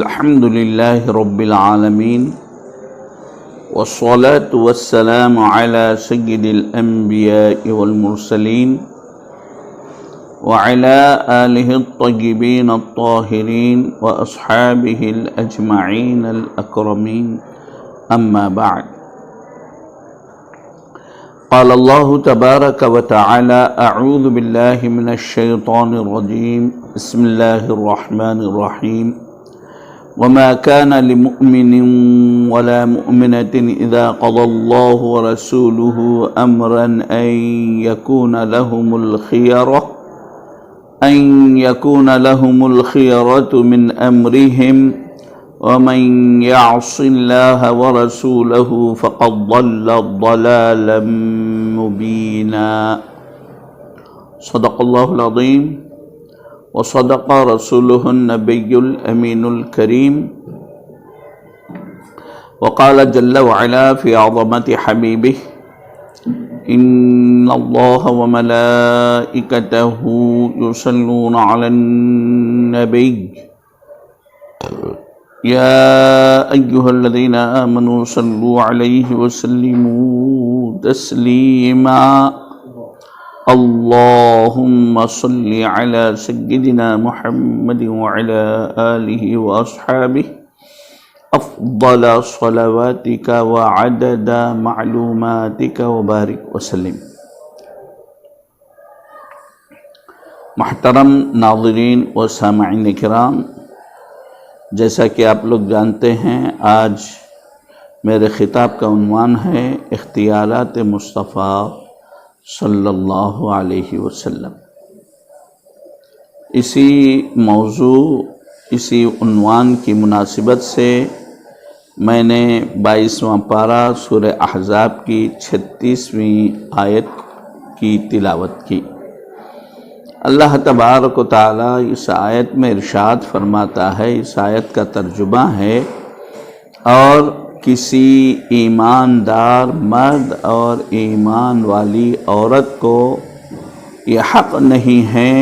الحمد لله رب العالمين والصلاة والسلام على سيد الأنبياء والمرسلين وعلى آله الطيبين الطاهرين وأصحابه الأجمعين الأكرمين أما بعد. قال الله تبارك وتعالى: أعوذ بالله من الشيطان الرجيم، بسم الله الرحمن الرحيم. وما كان لمؤمن ولا مؤمنة إذا قضى الله ورسوله أمرا أن يكون لهم الخيرة من أمرهم ومن يعص الله ورسوله فقد ضل ضلالا مبينا. صدق الله العظيم وصدق رسوله النبي الأمين الكريم. وقال جل وعلا في عظمة حبيبه: إن الله وملائكته يصلون على النبي يا أيها الذين آمنوا صلوا عليه وسلموا تسليما. اللهم صل على سيدنا محمد وعلى آله وأصحابه أفضل صلواتك وعدد معلوماتك وبارك وسلم. محترم ناظرین و سامعین کرام، جیسا کہ آپ لوگ جانتے ہیں، آج میرے خطاب کا عنوان ہے اختیارات مصطفیٰ صلی اللہ علیہ وسلم. اسی موضوع، اسی عنوان کی مناسبت سے میں نے 22واں پارہ سورہ احزاب کی 36ویں آیت کی تلاوت کی. اللہ تبارک و تعالیٰ اس آیت میں ارشاد فرماتا ہے، اس آیت کا ترجمہ ہے: اور کسی ایماندار مرد اور ایمان والی عورت کو یہ حق نہیں ہے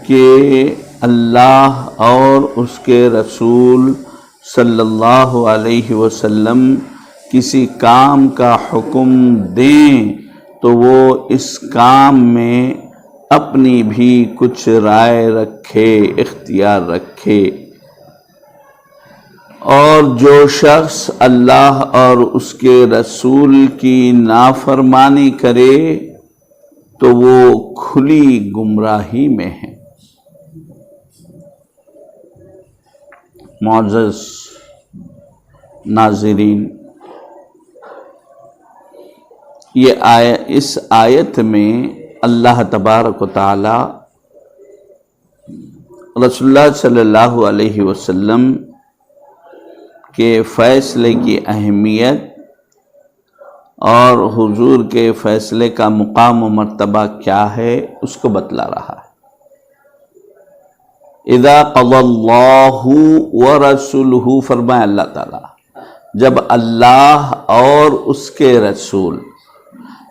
کہ اللہ اور اس کے رسول صلی اللہ علیہ وسلم کسی کام کا حکم دیں تو وہ اس کام میں اپنی بھی کچھ رائے رکھے، اختیار رکھے. اور جو شخص اللہ اور اس کے رسول کی نافرمانی کرے تو وہ کھلی گمراہی میں ہے. معزز ناظرین، اس آیت میں اللہ تبارک و تعالی رسول اللہ صلی اللہ علیہ وسلم کے فیصلے کی اہمیت اور حضور کے فیصلے کا مقام و مرتبہ کیا ہے اس کو بتلا رہا ہے. اذا قضى اللہ ورسولہ، فرمایا اللہ تعالیٰ، جب اللہ اور اس کے رسول،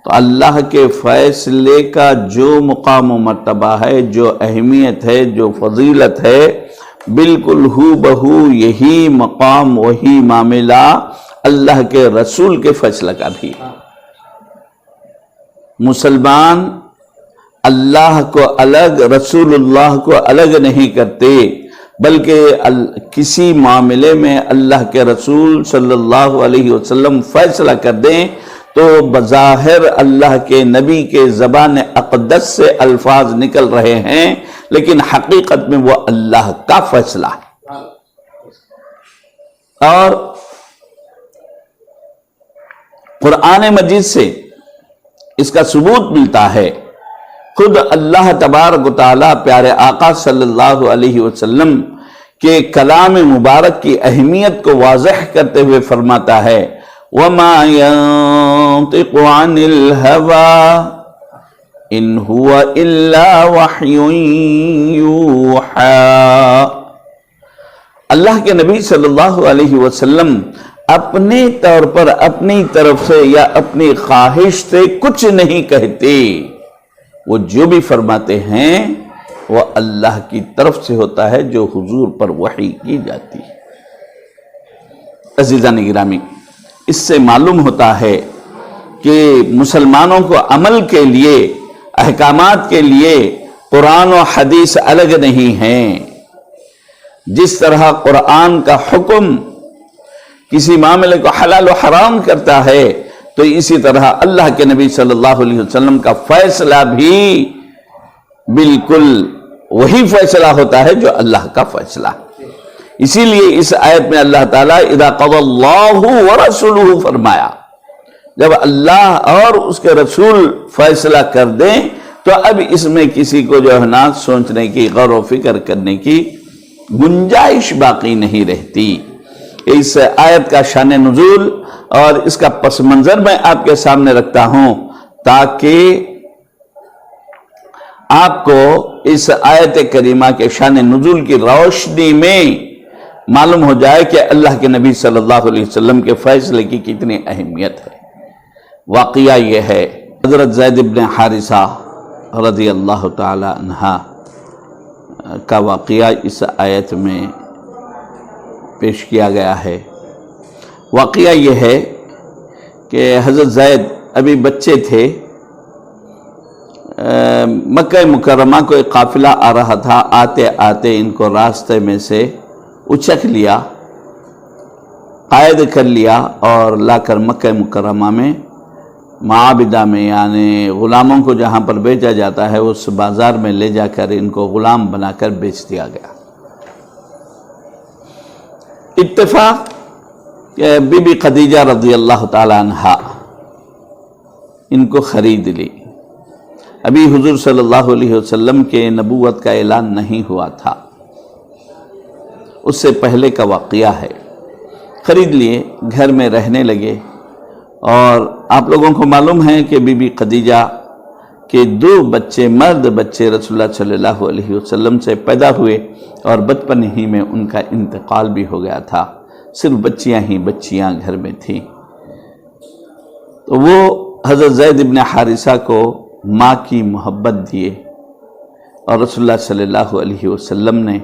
تو اللہ کے فیصلے کا جو مقام و مرتبہ ہے، جو اہمیت ہے، جو فضیلت ہے، بالکل ہو بہو یہی مقام، وہی معاملہ اللہ کے رسول کے فیصلہ کا بھی. مسلمان اللہ کو الگ، رسول اللہ کو الگ نہیں کرتے، بلکہ کسی معاملے میں اللہ کے رسول صلی اللہ علیہ وسلم فیصلہ کر دیں تو بظاہر اللہ کے نبی کے زبان اقدس سے الفاظ نکل رہے ہیں، لیکن حقیقت میں وہ اللہ کا فیصلہ ہے. اور قرآن مجید سے اس کا ثبوت ملتا ہے. خود اللہ تبارک و تعالیٰ پیارے آقا صلی اللہ علیہ وسلم کے کلام مبارک کی اہمیت کو واضح کرتے ہوئے فرماتا ہے: وَمَا يَنطِقُ عَنِ الْهَوَىٰ إِنْ هُوَ إِلَّا وَحْيٌ يُوحَىٰ. اللہ کے نبی صلی اللہ علیہ وسلم اپنے طور پر اپنی طرف سے یا اپنی خواہش سے کچھ نہیں کہتے، وہ جو بھی فرماتے ہیں وہ اللہ کی طرف سے ہوتا ہے، جو حضور پر وحی کی جاتی ہے. عزیزان گرامی، اس سے معلوم ہوتا ہے کہ مسلمانوں کو عمل کے لیے، احکامات کے لیے قرآن و حدیث الگ نہیں ہیں۔ جس طرح قرآن کا حکم کسی معاملے کو حلال و حرام کرتا ہے، تو اسی طرح اللہ کے نبی صلی اللہ علیہ وسلم کا فیصلہ بھی بالکل وہی فیصلہ ہوتا ہے جو اللہ کا فیصلہ۔ اسی لیے اس آیت میں اللہ تعالیٰ اذا قضى اللہ ورسولہ فرمایا، جب اللہ اور اس کے رسول فیصلہ کر دیں تو اب اس میں کسی کو جو ہے نا سوچنے کی، غور و فکر کرنے کی گنجائش باقی نہیں رہتی۔ اس آیت کا شان نزول اور اس کا پس منظر میں آپ کے سامنے رکھتا ہوں تاکہ آپ کو اس آیت کریمہ کے شان نزول کی روشنی میں معلوم ہو جائے کہ اللہ کے نبی صلی اللہ علیہ وسلم کے فیصلے کی کتنی اہمیت ہے۔ واقعہ یہ ہے، حضرت زید بن حارثہ رضی اللہ تعالی عنہ کا واقعہ اس آیت میں پیش کیا گیا ہے۔ واقعہ یہ ہے کہ حضرت زید ابھی بچے تھے، مکہ مکرمہ کو ایک قافلہ آ رہا تھا، آتے آتے ان کو راستے میں سے اچک لیا، قائد کر لیا اور لا کر مکہ مکرمہ میں معابدہ میں، یعنی غلاموں کو جہاں پر بیچا جاتا ہے اس بازار میں لے جا کر ان کو غلام بنا کر بیچ دیا گیا۔ اتفاق کہ بی بی خدیجہ رضی اللہ تعالی عنہا ان کو خرید لی۔ ابھی حضور صلی اللہ علیہ وسلم کے نبوت کا اعلان نہیں ہوا تھا، اس سے پہلے کا واقعہ ہے۔ خرید لیے، گھر میں رہنے لگے، اور آپ لوگوں کو معلوم ہے کہ بی بی خدیجہ کے 2 بچے، مرد بچے رسول اللہ صلی اللہ علیہ وسلم سے پیدا ہوئے اور بچپن ہی میں ان کا انتقال بھی ہو گیا تھا، صرف بچیاں ہی بچیاں گھر میں تھیں۔ تو وہ حضرت زید بن حارثہ کو ماں کی محبت دیے، اور رسول اللہ صلی اللہ علیہ وسلم نے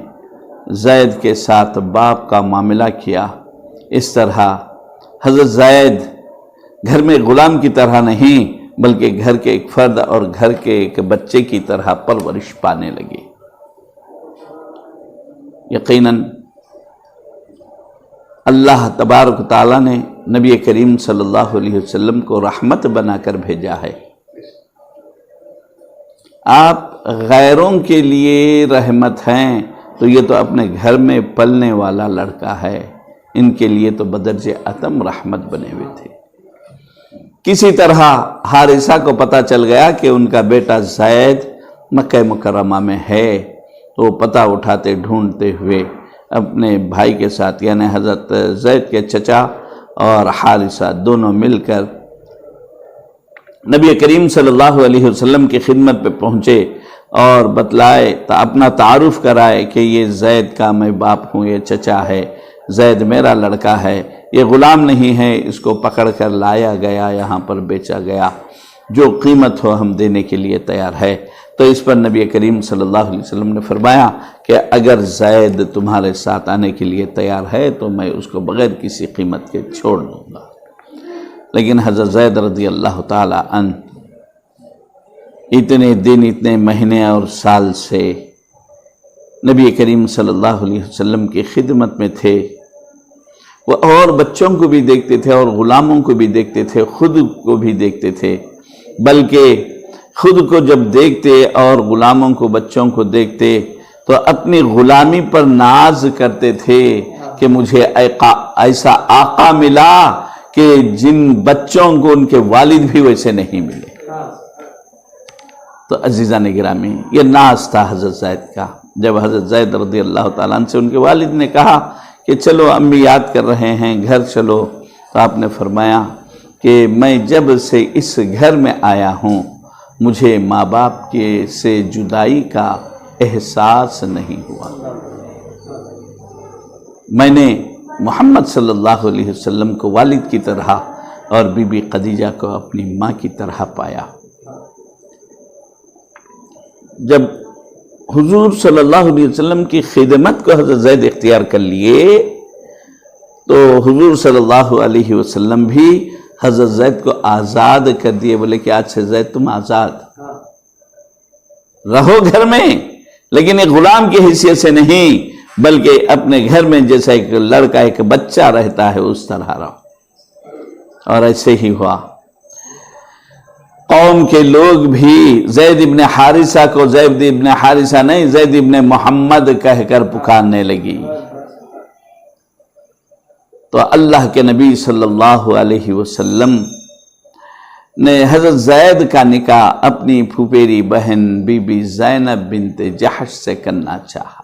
زید کے ساتھ باپ کا معاملہ کیا۔ اس طرح حضرت زید گھر میں غلام کی طرح نہیں بلکہ گھر کے ایک فرد اور گھر کے ایک بچے کی طرح پرورش پانے لگے۔ یقیناً اللہ تبارک و تعالیٰ نے نبی کریم صلی اللہ علیہ وسلم کو رحمت بنا کر بھیجا ہے۔ آپ غیروں کے لیے رحمت ہیں تو یہ تو اپنے گھر میں پلنے والا لڑکا ہے، ان کے لیے تو بدرجہ اتم رحمت بنے ہوئے تھے۔ کسی طرح حارثہ کو پتہ چل گیا کہ ان کا بیٹا زید مکہ مکرمہ میں ہے، تو پتہ اٹھاتے ڈھونڈتے ہوئے اپنے بھائی کے ساتھ، یعنی حضرت زید کے چچا اور حارثہ دونوں مل کر نبی کریم صلی اللہ علیہ وسلم کی خدمت پہ پہنچے اور بتلائے، اپنا تعارف کرائے کہ یہ زید کا میں باپ ہوں، یہ چچا ہے، زید میرا لڑکا ہے، یہ غلام نہیں ہے، اس کو پکڑ کر لایا گیا، یہاں پر بیچا گیا، جو قیمت ہو ہم دینے کے لیے تیار ہے۔ تو اس پر نبی کریم صلی اللہ علیہ وسلم نے فرمایا کہ اگر زید تمہارے ساتھ آنے کے لیے تیار ہے تو میں اس کو بغیر کسی قیمت کے چھوڑ دوں گا۔ لیکن حضرت زید رضی اللہ تعالی عنہ اتنے دن، اتنے مہینے اور سال سے نبی کریم صلی اللہ علیہ وسلم کی خدمت میں تھے، وہ اور بچوں کو بھی دیکھتے تھے اور غلاموں کو بھی دیکھتے تھے، خود کو بھی دیکھتے تھے، بلکہ خود کو جب دیکھتے اور غلاموں کو، بچوں کو دیکھتے تو اپنی غلامی پر ناز کرتے تھے کہ مجھے ایسا آقا ملا کہ جن بچوں کو ان کے والد بھی ویسے نہیں ملے۔ تو عزیزان گرامی، یہ ناز تھا حضرت زید کا۔ جب حضرت زید رضی اللہ تعالیٰ عنہ سے ان کے والد نے کہا کہ چلو امی یاد کر رہے ہیں، گھر چلو، تو آپ نے فرمایا کہ میں جب سے اس گھر میں آیا ہوں مجھے ماں باپ کے سے جدائی کا احساس نہیں ہوا۔ میں نے محمد صلی اللہ علیہ وسلم کو والد کی طرح اور بی بی خدیجہ کو اپنی ماں کی طرح پایا۔ جب حضور صلی اللہ علیہ وسلم کی خدمت کو حضرت زید اختیار کر لیے تو حضور صلی اللہ علیہ وسلم بھی حضرت زید کو آزاد کر دیے، بولے کہ آج سے زید تم آزاد رہو گھر میں، لیکن ایک غلام کی حیثیت سے نہیں، بلکہ اپنے گھر میں جیسا ایک لڑکا ایک بچہ رہتا ہے اس طرح رہو۔ اور ایسے ہی ہوا، قوم کے لوگ بھی زید ابن حارثہ کو زید ابن حارثہ نہیں، زید ابن محمد کہہ کر پکارنے لگی۔ تو اللہ کے نبی صلی اللہ علیہ وسلم نے حضرت زید کا نکاح اپنی پھوپھیری بہن بی بی زینب بنت جحش سے کرنا چاہا۔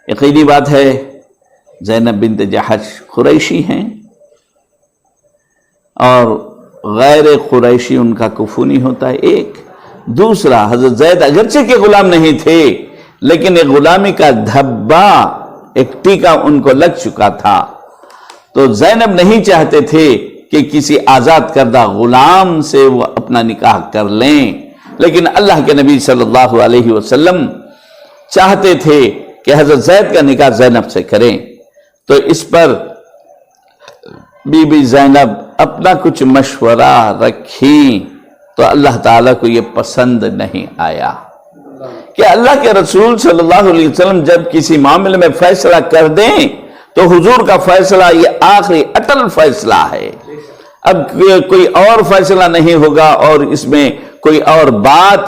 یقینی بات ہے زینب بنت جحش قریشی ہیں، اور غیر قریشی ان کا کفو نہیں ہوتا ہے۔ ایک دوسرا، حضرت زید اگرچہ کے غلام نہیں تھے، لیکن ایک غلامی کا دھبا، ایک ٹیکا ان کو لگ چکا تھا، تو زینب نہیں چاہتے تھے کہ کسی آزاد کردہ غلام سے وہ اپنا نکاح کر لیں، لیکن اللہ کے نبی صلی اللہ علیہ وسلم چاہتے تھے کہ حضرت زید کا نکاح زینب سے کریں۔ تو اس پر بی بی زینب اپنا کچھ مشورہ رکھیں، تو اللہ تعالیٰ کو یہ پسند نہیں آیا کہ اللہ کے رسول صلی اللہ علیہ وسلم جب کسی معاملے میں فیصلہ کر دیں تو حضور کا فیصلہ یہ آخری اٹل فیصلہ ہے، اب کوئی اور فیصلہ نہیں ہوگا، اور اس میں کوئی اور بات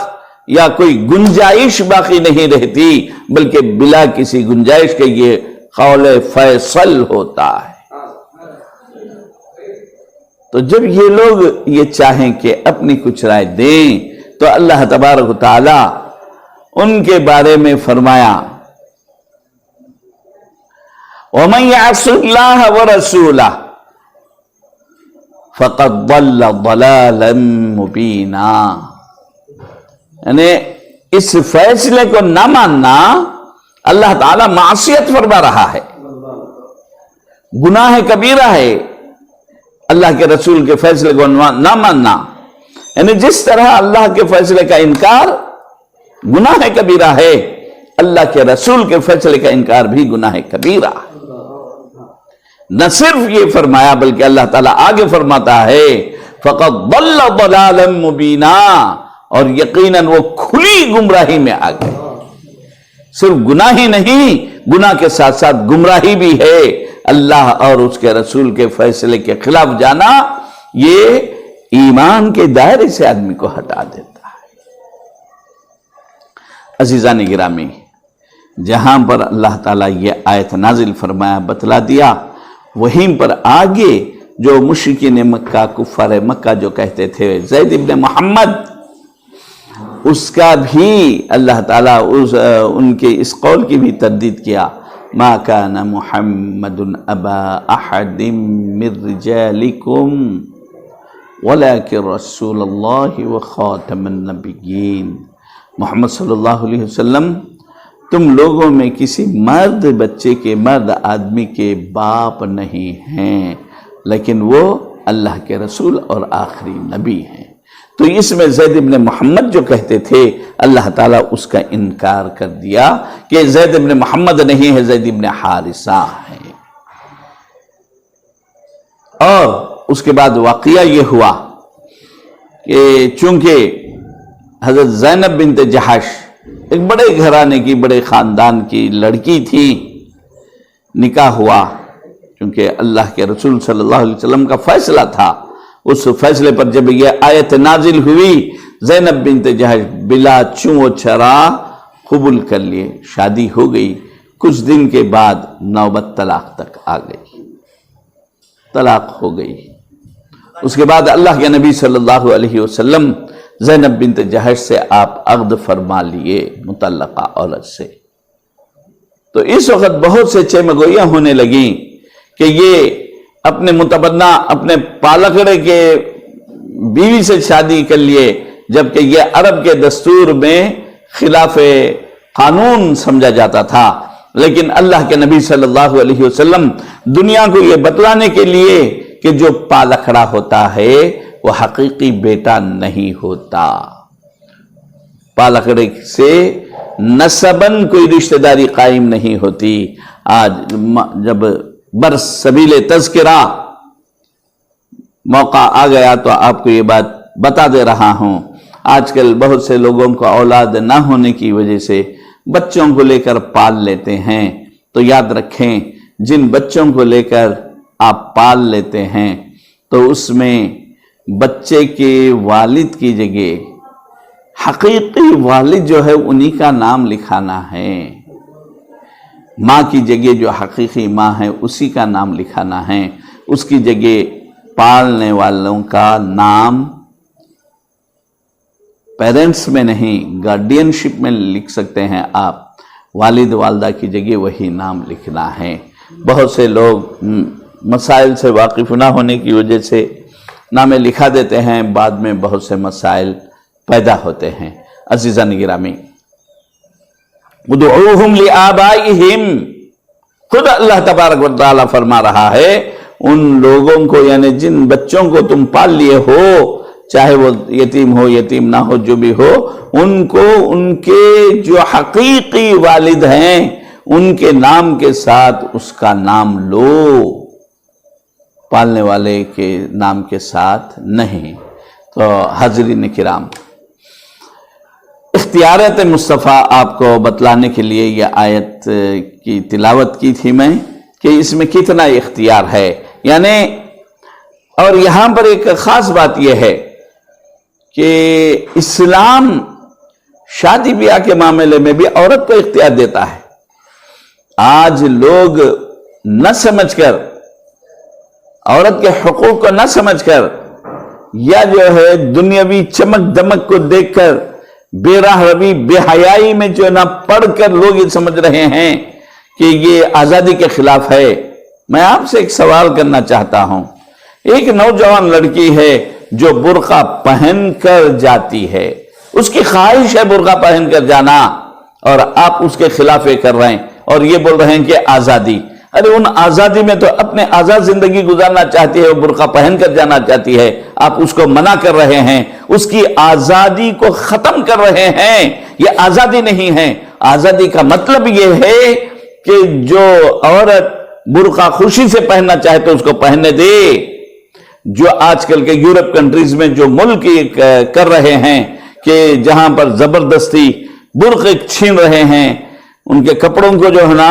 یا کوئی گنجائش باقی نہیں رہتی، بلکہ بلا کسی گنجائش کے یہ قول فیصل ہوتا ہے۔ تو جب یہ لوگ یہ چاہیں کہ اپنی کچھ رائے دیں تو اللہ تبارک و تعالی ان کے بارے میں فرمایا وَمَن يَعْصِ اللَّهَ وَرَسُولَهُ فَقَدْ ضَلَّ ضَلَالًا مُبِينًا، یعنی اس فیصلے کو نہ ماننا اللہ تعالی معصیت فرما رہا ہے، گناہ کبیرہ ہے اللہ کے رسول کے فیصلے کو نہ ماننا، یعنی جس طرح اللہ کے فیصلے کا انکار گناہ کبیرہ ہے، اللہ کے رسول کے فیصلے کا انکار بھی گناہ کبیرہ ہے۔ نہ صرف یہ فرمایا بلکہ اللہ تعالیٰ آگے فرماتا ہے فَقَدْ ضَلَّ ضَلَالًا مُبِينًا، اور یقیناً وہ کھلی گمراہی میں آ گئے۔ صرف گناہ ہی نہیں، گناہ کے ساتھ ساتھ گمراہی بھی ہے۔ اللہ اور اس کے رسول کے فیصلے کے خلاف جانا یہ ایمان کے دائرے سے آدمی کو ہٹا دیتا ہے۔ عزیزان گرامی، جہاں پر اللہ تعالیٰ یہ آیت نازل فرمایا بتلا دیا، وہیں پر آگے جو مشرکین مکہ کفار مکہ جو کہتے تھے زید ابن محمد، اس کا بھی اللہ تعالیٰ ان کے اس قول کی بھی تردید کیا، ما كان محمد ابا احد من رجالكم ولكن رسول الله وخاتم النبيين، محمد صلی اللہ علیہ وسلم تم لوگوں میں کسی مرد بچے کے، مرد آدمی کے باپ نہیں ہیں، لیکن وہ اللہ کے رسول اور آخری نبی ہیں۔ تو اس میں زید ابن محمد جو کہتے تھے اللہ تعالیٰ اس کا انکار کر دیا کہ زید ابن محمد نہیں ہے، زید ابن حارثہ ہے۔ اور اس کے بعد واقعہ یہ ہوا کہ چونکہ حضرت زینب بنت جحش ایک بڑے گھرانے کی، بڑے خاندان کی لڑکی تھی، نکاح ہوا، چونکہ اللہ کے رسول صلی اللہ علیہ وسلم کا فیصلہ تھا۔ اس فیصلے پر جب یہ آیت نازل ہوئی، زینب بنت جحش بلا چوں و چرا قبول کر لیے، شادی ہو گئی۔ کچھ دن کے بعد نوبت طلاق تک آ گئی، طلاق ہو گئی۔ اس کے بعد اللہ کے نبی صلی اللہ علیہ وسلم زینب بنت جحش سے آپ عقد فرما لیے مطلقہ عورت سے۔ تو اس وقت بہت سے چمگوئیاں ہونے لگیں کہ یہ اپنے متبنہ، اپنے پالکڑے کے بیوی سے شادی کر لیے، جبکہ یہ عرب کے دستور میں خلاف قانون سمجھا جاتا تھا۔ لیکن اللہ کے نبی صلی اللہ علیہ وسلم دنیا کو یہ بتلانے کے لیے کہ جو پالکڑا ہوتا ہے وہ حقیقی بیٹا نہیں ہوتا، پالکڑے سے نسباً کوئی رشتہ داری قائم نہیں ہوتی، آج جب برس سبیل تذکرہ موقع آ گیا تو آپ کو یہ بات بتا دے رہا ہوں۔ آج کل بہت سے لوگوں کو اولاد نہ ہونے کی وجہ سے بچوں کو لے کر پال لیتے ہیں، تو یاد رکھیں جن بچوں کو لے کر آپ پال لیتے ہیں تو اس میں بچے کے والد کی جگہ حقیقی والد جو ہے انہی کا نام لکھانا ہے، ماں کی جگہ جو حقیقی ماں ہے اسی کا نام لکھانا ہے، اس کی جگہ پالنے والوں کا نام پیرنٹس میں نہیں گارڈین شپ میں لکھ سکتے ہیں آپ، والد والدہ کی جگہ وہی نام لکھنا ہے۔ بہت سے لوگ مسائل سے واقف نہ ہونے کی وجہ سے نامے لکھا دیتے ہیں، بعد میں بہت سے مسائل پیدا ہوتے ہیں۔ عزیزان گرامی، ادعوہم لآبائہم، خود اللہ تبارک و تعالیٰ فرما رہا ہے ان لوگوں کو، یعنی جن بچوں کو تم پال لیے ہو، چاہے وہ یتیم ہو یتیم نہ ہو جو بھی ہو، ان کو ان کے جو حقیقی والد ہیں ان کے نام کے ساتھ اس کا نام لو، پالنے والے کے نام کے ساتھ نہیں۔ تو حاضرین کرام، اختیارات مصطفیٰ آپ کو بتلانے کے لیے یہ آیت کی تلاوت کی تھی میں کہ اس میں کتنا اختیار ہے، یعنی اور یہاں پر ایک خاص بات یہ ہے کہ اسلام شادی بیاہ کے معاملے میں بھی عورت کو اختیار دیتا ہے۔ آج لوگ نہ سمجھ کر، عورت کے حقوق کو نہ سمجھ کر، یا جو ہے دنیاوی چمک دمک کو دیکھ کر بے راہ روی بے حیائی میں جو نہ پڑھ کر لوگ یہ سمجھ رہے ہیں کہ یہ آزادی کے خلاف ہے۔ میں آپ سے ایک سوال کرنا چاہتا ہوں، ایک نوجوان لڑکی ہے جو برقع پہن کر جاتی ہے، اس کی خواہش ہے برقع پہن کر جانا، اور آپ اس کے خلاف یہ کر رہے ہیں اور یہ بول رہے ہیں کہ آزادی۔ ارے ان آزادی میں تو اپنے آزاد زندگی گزارنا چاہتی ہے، وہ برقع پہن کر جانا چاہتی ہے، آپ اس کو منع کر رہے ہیں، اس کی آزادی کو ختم کر رہے ہیں۔ یہ آزادی نہیں ہے۔ آزادی کا مطلب یہ ہے کہ جو عورت برقع خوشی سے پہننا چاہے تو اس کو پہننے دے۔ جو آج کل کے یورپ کنٹریز میں جو ملک کر رہے ہیں کہ جہاں پر زبردستی برقع چھین رہے ہیں، ان کے کپڑوں کو جو ہے نا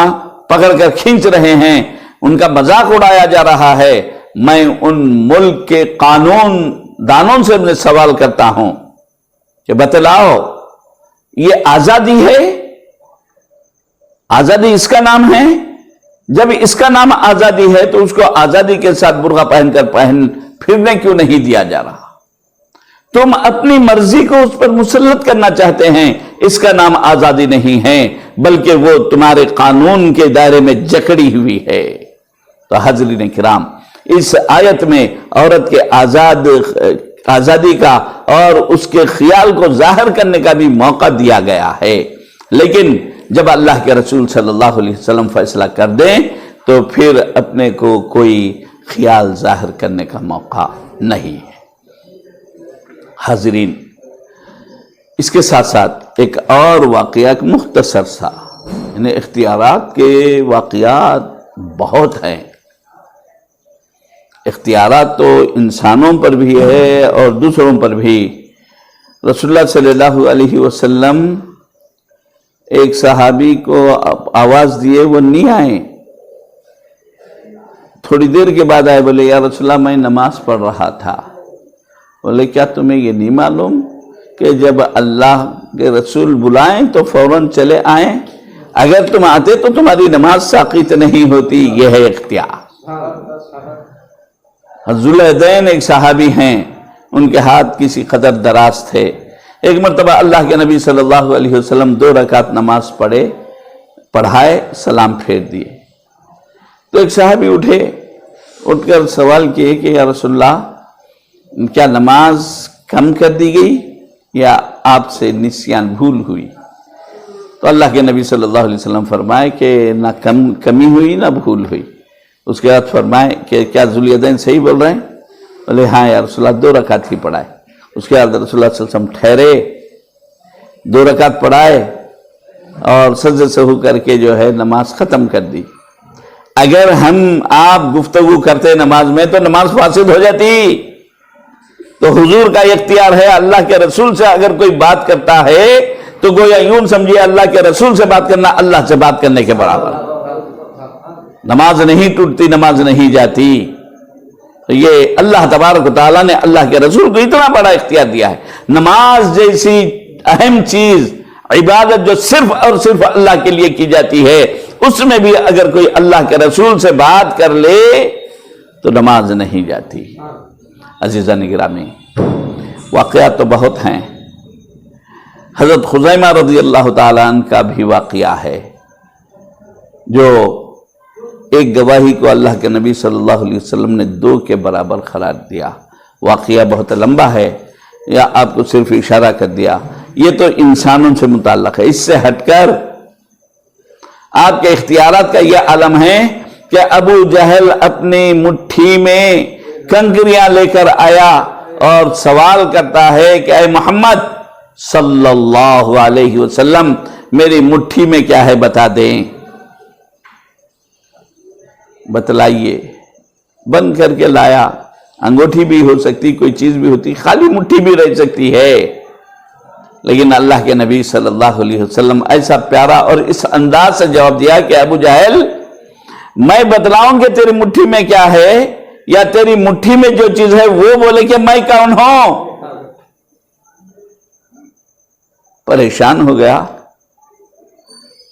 پکڑ کر کھینچ رہے ہیں، ان کا مذاق اڑایا جا رہا ہے، میں ان ملک کے قانون دانوں سے میں سوال کرتا ہوں کہ بتلاؤ یہ آزادی ہے؟ آزادی اس کا نام ہے؟ جب اس کا نام آزادی ہے تو اس کو آزادی کے ساتھ برقع پہن کر پھرنے کیوں نہیں دیا جا رہا؟ تم اپنی مرضی کو اس پر مسلط کرنا چاہتے ہیں، اس کا نام آزادی نہیں ہے بلکہ وہ تمہارے قانون کے دائرے میں جکڑی ہوئی ہے۔ تو حاضرین کرام، اس آیت میں عورت کے آزادی کا اور اس کے خیال کو ظاہر کرنے کا بھی موقع دیا گیا ہے، لیکن جب اللہ کے رسول صلی اللہ علیہ وسلم فیصلہ کر دیں تو پھر اپنے کو کوئی خیال ظاہر کرنے کا موقع نہیں ہے۔ حاضرین، اس کے ساتھ ساتھ ایک اور واقعہ، ایک مختصر سا، یعنی اختیارات کے واقعات بہت ہیں۔ اختیارات تو انسانوں پر بھی ہے اور دوسروں پر بھی۔ رسول اللہ صلی اللہ علیہ وسلم ایک صحابی کو آواز دیے، وہ نہیں آئے، تھوڑی دیر کے بعد آئے، بولے یا رسول اللہ میں نماز پڑھ رہا تھا۔ بولے کیا تمہیں یہ نہیں معلوم کہ جب اللہ کے رسول بلائیں تو فوراً چلے آئیں؟ اگر تم آتے تو تمہاری نماز ساقط نہیں ہوتی۔ یہ ہے اختیار۔ ذوالدین ایک صحابی ہیں، ان کے ہاتھ کسی قدر دراز تھے۔ ایک مرتبہ اللہ کے نبی صلی اللہ علیہ وسلم 2 رکعت نماز پڑھائے، سلام پھیر دیے تو ایک صحابی اٹھ کر سوال کیے کہ یا رسول اللہ کیا نماز کم کر دی گئی یا آپ سے نسیان بھول ہوئی؟ تو اللہ کے نبی صلی اللہ علیہ وسلم فرمائے کہ نہ کمی ہوئی نہ بھول ہوئی۔ اس کے بعد فرمائے کہ کیا ذوالدین صحیح بول رہے ہیں؟ بولے ہاں یا رسول اللہ 2 رکعت ہی پڑھائے۔ اس کے بعد رسول اللہ صلی اللہ علیہ وسلم ٹھہرے، 2 رکعت پڑھائے اور سجدہ سہو کر کے جو ہے نماز ختم کر دی۔ اگر ہم آپ گفتگو کرتے نماز میں تو نماز فاسد ہو جاتی. تو حضور کا اختیار ہے. اللہ کے رسول سے اگر کوئی بات کرتا ہے تو گویا یوں سمجھیے اللہ کے رسول سے بات کرنا اللہ سے بات کرنے کے برابر. نماز نہیں ٹوٹتی، نماز نہیں جاتی. تو یہ اللہ تبارک و تعالیٰ نے اللہ کے رسول کو اتنا بڑا اختیار دیا ہے. نماز جیسی اہم چیز، عبادت جو صرف اور صرف اللہ کے لیے کی جاتی ہے، اس میں بھی اگر کوئی اللہ کے رسول سے بات کر لے تو نماز نہیں جاتی. عزیزان گرامی، واقعات تو بہت ہیں. حضرت خزیمہ رضی اللہ تعالیٰ عنہ کا بھی واقعہ ہے، جو ایک گواہی کو اللہ کے نبی صلی اللہ علیہ وسلم نے 2 کے برابر قرار دیا. واقعہ بہت لمبا ہے، یا آپ کو صرف اشارہ کر دیا. یہ تو انسانوں سے متعلق ہے. اس سے ہٹ کر آپ کے اختیارات کا یہ عالم ہے کہ ابو جہل اپنی مٹھی میں کنکریاں لے کر آیا اور سوال کرتا ہے کہ اے محمد صلی اللہ علیہ وسلم، میری مٹھی میں کیا ہے بتا دیں، بتلائیے. بند کر کے لایا. انگوٹھی بھی ہو سکتی، کوئی چیز بھی ہوتی، خالی مٹھی بھی رہ سکتی ہے. لیکن اللہ کے نبی صلی اللہ علیہ وسلم ایسا پیارا اور اس انداز سے جواب دیا کہ ابو جہل، میں بتلاؤں کہ تیری مٹھی میں کیا ہے، یا تیری مٹھی میں جو چیز ہے وہ بولے کہ میں کون ہوں. پریشان ہو گیا.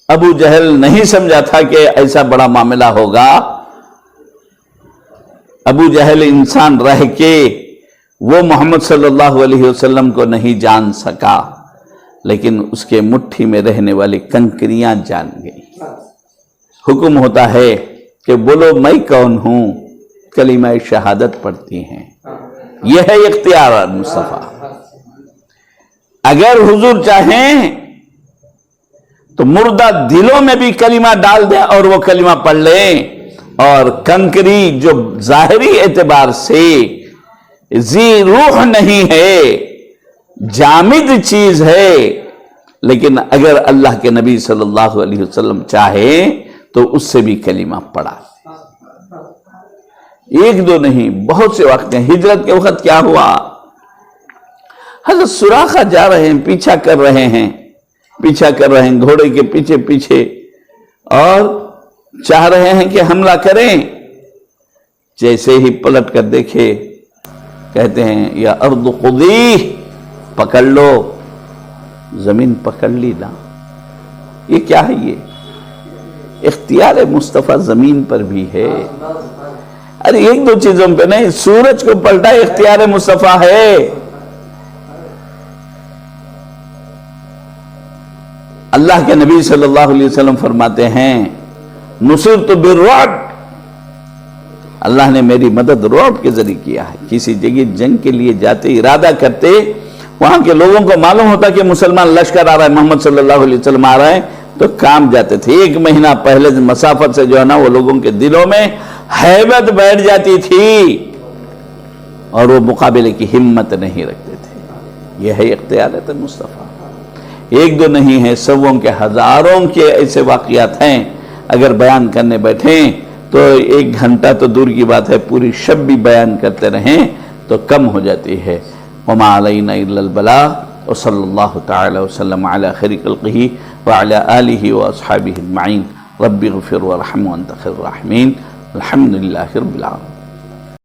ابو جہل نہیں سمجھا تھا کہ ایسا بڑا معاملہ ہوگا. ابو جہل انسان رہ کے وہ محمد صلی اللہ علیہ وسلم کو نہیں جان سکا، لیکن اس کے مٹھی میں رہنے والی کنکریاں جان گئی. حکم ہوتا ہے کہ بولو میں کون ہوں، کلمہ شہادت پڑھتی ہیں. یہ ہے اختیار مصطفیٰ. اگر حضور چاہیں تو مردہ دلوں میں بھی کلمہ ڈال دیں اور وہ کلمہ پڑھ لیں، اور کنکری جو ظاہری اعتبار سے ذی روح نہیں ہے، جامد چیز ہے، لیکن اگر اللہ کے نبی صلی اللہ علیہ وسلم چاہے تو اس سے بھی کلمہ پڑھا. 1-2 نہیں، بہت سے واقعے ہیں. ہجرت کے وقت کیا ہوا، حضرت سراخہ جا رہے ہیں، پیچھا کر رہے ہیں گھوڑے کے پیچھے پیچھے، اور چاہ رہے ہیں کہ حملہ کریں. جیسے ہی پلٹ کر دیکھے، کہتے ہیں یا ارض خذی، پکڑ لو. زمین پکڑ لی نا. یہ کیا ہے؟ یہ اختیار مصطفیٰ زمین پر بھی ہے. ارے 1-2 چیزوں پہ نہیں، سورج کو پلٹا اختیار مصطفیٰ ہے. اللہ کے نبی صلی اللہ علیہ وسلم فرماتے ہیں نصرت بالرعب، اللہ نے میری مدد رعب کے ذریعے کیا ہے. کسی جگہ جنگ کے لیے جاتے، ارادہ کرتے، وہاں کے لوگوں کو معلوم ہوتا کہ مسلمان لشکر آ رہا ہے، محمد صلی اللہ علیہ وسلم آ رہے ہیں، تو کام جاتے تھے. 1 مہینہ پہلے مسافت سے جو ہے نا، وہ لوگوں کے دلوں میں ہیبت بیٹھ جاتی تھی اور وہ مقابلے کی ہمت نہیں رکھتے تھے. یہ ہے اختیارات مصطفیٰ. 1-2 نہیں ہے، سووں کے ہزاروں کے ایسے واقعات ہیں. اگر بیان کرنے بیٹھیں تو 1 گھنٹہ تو دور کی بات ہے، پوری شب بھی بیان کرتے رہیں تو کم ہو جاتی ہے. وما علینا الا البلاغ، وصلی اللہ تعالی وسلم علی خیر خلقہ وعلی آلہ واصحابہ اجمعین. رب اغفر وارحم وانت خیر الراحمین. الحمدللہ رب العالمین.